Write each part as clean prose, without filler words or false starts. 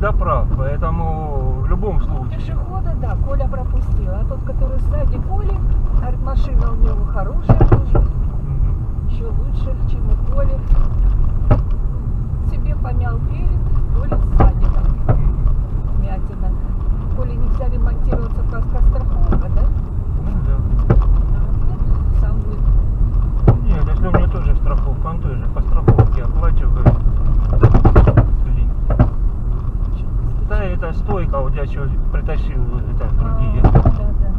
всегда прав, поэтому в любом случае. Пешехода, да, Коля пропустил. А тот, который сзади Коли, машина у него хорошая тоже. Еще лучше, чем у Коли. Себе помял перед, Коля сзади там. Мятина. Коле нельзя ремонтироваться страховка, да? Ну да. А сам будет. Нет, если у меня тоже страховка, он тоже по страховке оплачивает. Блин. Да, это стойка, вот я еще притащил, это другие. Да, да.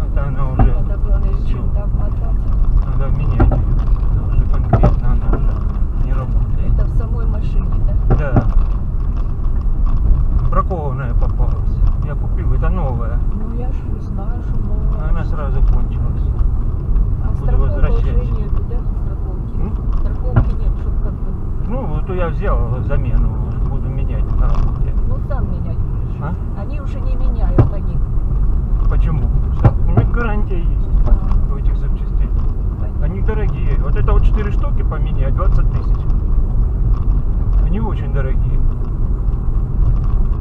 Это она уже Надо было решить там мотать. надо менять ее. Это уже конкретно она уже не работает. Это в самой машине, да? Да. Бракованная попалась. Я купил, это новая. Ну я ж знаю, что новая. Она сразу кончилась. А буду страховки уже возвращать. нету, да? Страховки. Страховки нет, чтобы как бы. Ну, вот я взял замену, буду менять на работе. Ну сам менять будешь. А? Они уже не меняют, они. Почему? У них гарантия есть у этих запчастей. Они дорогие. Вот это вот 4 штуки поменять 20 тысяч. Они очень дорогие.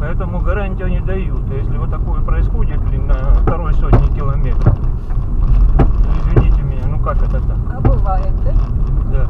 Поэтому гарантию не дают. А если вот такое происходит на второй сотни километров, то извините меня, ну как это так? А бывает, да? Да.